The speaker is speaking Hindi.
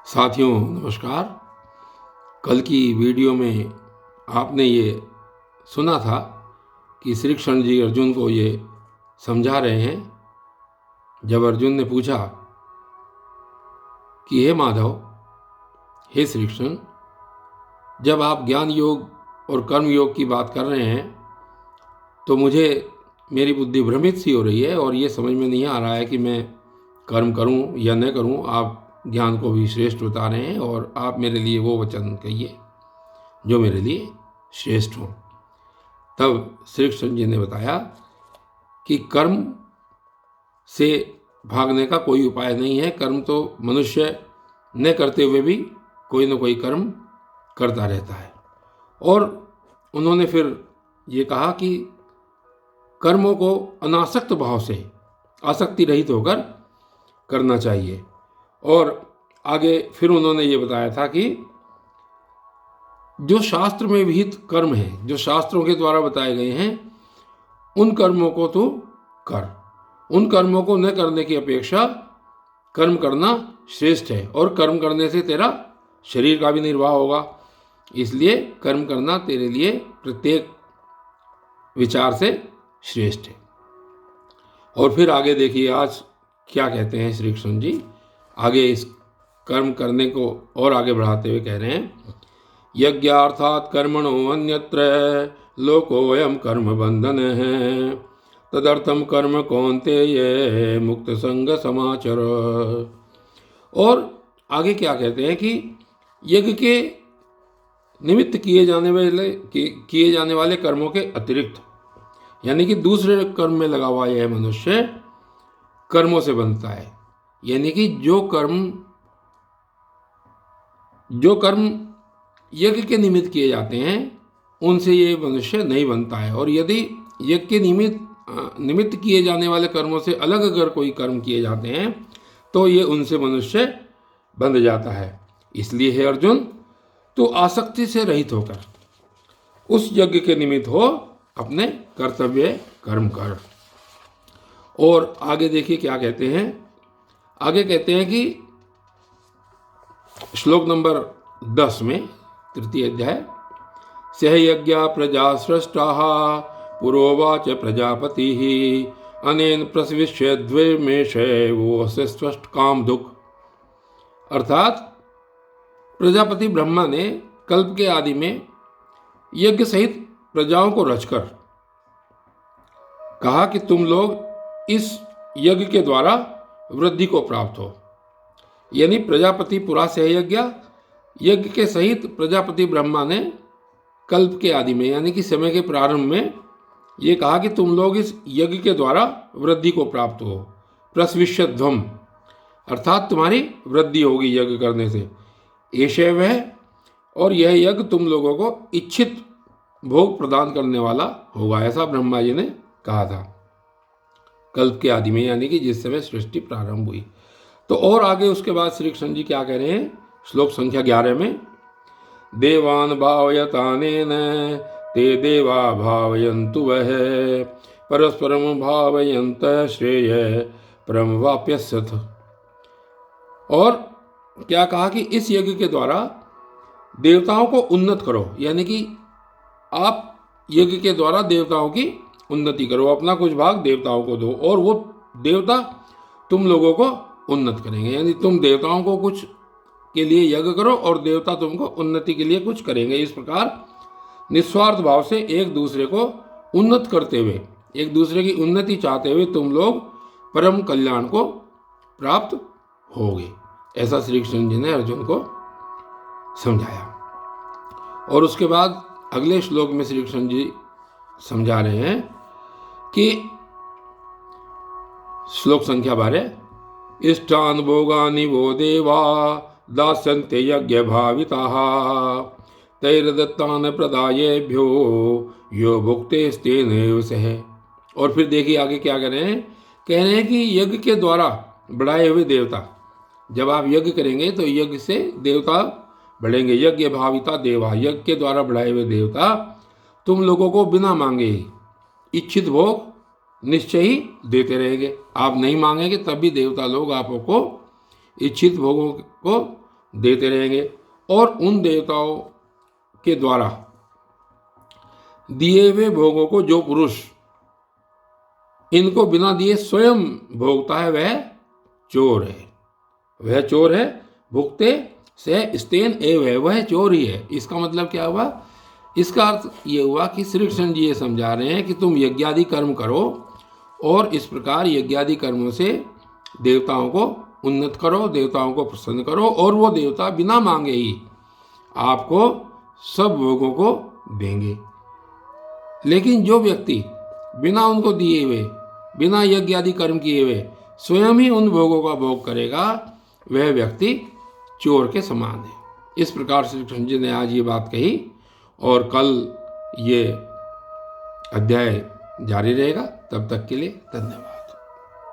साथियों नमस्कार। कल की वीडियो में आपने ये सुना था कि श्री कृष्ण जी अर्जुन को ये समझा रहे हैं। जब अर्जुन ने पूछा कि हे माधव, हे श्री कृष्ण, जब आप ज्ञान योग और कर्म योग की बात कर रहे हैं तो मुझे मेरी बुद्धि भ्रमित सी हो रही है और ये समझ में नहीं आ रहा है कि मैं कर्म करूं या न करूं। आप ज्ञान को भी श्रेष्ठ बता रहे हैं और आप मेरे लिए वो वचन कहिए जो मेरे लिए श्रेष्ठ हो। तब श्री कृष्ण जी ने बताया कि कर्म से भागने का कोई उपाय नहीं है। कर्म तो मनुष्य न करते हुए भी कोई न कोई कर्म करता रहता है। और उन्होंने फिर ये कहा कि कर्मों को अनासक्त भाव से, आसक्ति रहित होकर करना चाहिए। और आगे फिर उन्होंने ये बताया था कि जो शास्त्र में विहित कर्म हैं, जो शास्त्रों के द्वारा बताए गए हैं, उन कर्मों को तो कर। उन कर्मों को न करने की अपेक्षा कर्म करना श्रेष्ठ है और कर्म करने से तेरा शरीर का भी निर्वाह होगा। इसलिए कर्म करना तेरे लिए प्रत्येक विचार से श्रेष्ठ है। और फिर आगे देखिए आज क्या कहते हैं श्री कृष्ण जी। आगे इस कर्म करने को और आगे बढ़ाते हुए कह रहे हैं, यज्ञार्थात् कर्मणो अन्यत्र लोकोऽयं कर्म बंधन है, तदर्थम कर्म कौन्तेय मुक्त संग समाचर। और आगे क्या कहते हैं कि यज्ञ के निमित्त किए जाने वाले कर्मों के अतिरिक्त, यानी कि दूसरे कर्म में लगा हुआ यह मनुष्य कर्मों से बनता है। यानी कि जो कर्म यज्ञ के निमित्त किए जाते हैं उनसे ये मनुष्य नहीं बनता है। और यदि यज्ञ के निमित्त किए जाने वाले कर्मों से अलग अगर कोई कर्म किए जाते हैं तो ये उनसे मनुष्य बंध जाता है। इसलिए हे अर्जुन, तो आसक्ति से रहित होकर उस यज्ञ के निमित्त हो अपने कर्तव्य कर्म कर। और आगे देखिए क्या कहते हैं। आगे कहते हैं कि श्लोक नंबर 10 में, तृतीय अध्याय, सह यज्ञ प्रजा सृष्टाः पुरोवाच प्रजापति अनेन प्रसविष्य द्वेमेषे वो स्पष्ट काम दुख। अर्थात प्रजापति ब्रह्मा ने कल्प के आदि में यज्ञ सहित प्रजाओं को रचकर कहा कि तुम लोग इस यज्ञ के द्वारा वृद्धि को प्राप्त हो। यानी प्रजापति पुरा सहयज्ञ यज्ञ के सहित प्रजापति ब्रह्मा ने कल्प के आदि में, यानी कि समय के प्रारंभ में, ये कहा कि तुम लोग इस यज्ञ के द्वारा वृद्धि को प्राप्त हो। प्रस्विष्यध्वम, अर्थात तुम्हारी वृद्धि होगी यज्ञ करने से। एषे वह, और यह यज्ञ तुम लोगों को इच्छित भोग प्रदान करने वाला होगा, ऐसा ब्रह्मा जी ने कहा था कल्प के आदि में, यानी कि जिस समय सृष्टि प्रारंभ हुई। तो और आगे उसके बाद श्री कृष्ण जी क्या कह रहे हैं श्लोक संख्या 11 में, देवान भावयतानेन ते देवा भावयन्तु वह परस्परम भावयन्त श्रेय परम वाप्यस्यथ। और क्या कहा कि इस यज्ञ के द्वारा देवताओं को उन्नत करो। यानी कि आप यज्ञ के द्वारा देवताओं की उन्नति करो, अपना कुछ भाग देवताओं को दो और वो देवता तुम लोगों को उन्नत करेंगे। यानी तुम देवताओं को कुछ के लिए यज्ञ करो और देवता तुमको उन्नति के लिए कुछ करेंगे। इस प्रकार निस्वार्थ भाव से एक दूसरे को उन्नत करते हुए, एक दूसरे की उन्नति चाहते हुए तुम लोग परम कल्याण को प्राप्त होगे, ऐसा श्री कृष्ण जी ने अर्जुन को समझाया। और उसके बाद अगले श्लोक में श्री कृष्ण जी समझा रहे हैं कि श्लोक संख्या 12, इष्टान भोगानि वो देवा दास्यन्ते यज्ञ भाविताः तैर्दत्तान प्रदायेभ्यो यो भुक्तेस्तेनैव सह। और फिर देखिए आगे क्या कह रहे हैं कि यज्ञ के द्वारा बढ़ाए हुए देवता, जब आप यज्ञ करेंगे तो यज्ञ से देवता बढ़ेंगे। यज्ञ भाविता देवा, यज्ञ के द्वारा बढ़ाए हुए देवता तुम लोगों को बिना मांगे इच्छित भोग निश्चय ही देते रहेंगे। आप नहीं मांगेंगे तब भी देवता लोग आपको इच्छित भोगों को देते रहेंगे और उन देवताओं के द्वारा दिए हुए भोगों को जो पुरुष इनको बिना दिए स्वयं भोगता है वह चोर है। वह चोर है। भुक्ते से स्तेन एव, वह चोर ही है। इसका मतलब क्या हुआ? इसका अर्थ ये हुआ कि श्री कृष्ण जी ये समझा रहे हैं कि तुम यज्ञादि कर्म करो और इस प्रकार यज्ञादि कर्मों से देवताओं को उन्नत करो, देवताओं को प्रसन्न करो और वो देवता बिना मांगे ही आपको सब भोगों को देंगे। लेकिन जो व्यक्ति बिना उनको दिए हुए, बिना यज्ञ आदि कर्म किए हुए स्वयं ही उन भोगों का भोग करेगा, वह व्यक्ति चोर के समान है। इस प्रकार श्री कृष्ण जी ने आज ये बात कही और कल ये अध्याय जारी रहेगा। तब तक के लिए धन्यवाद।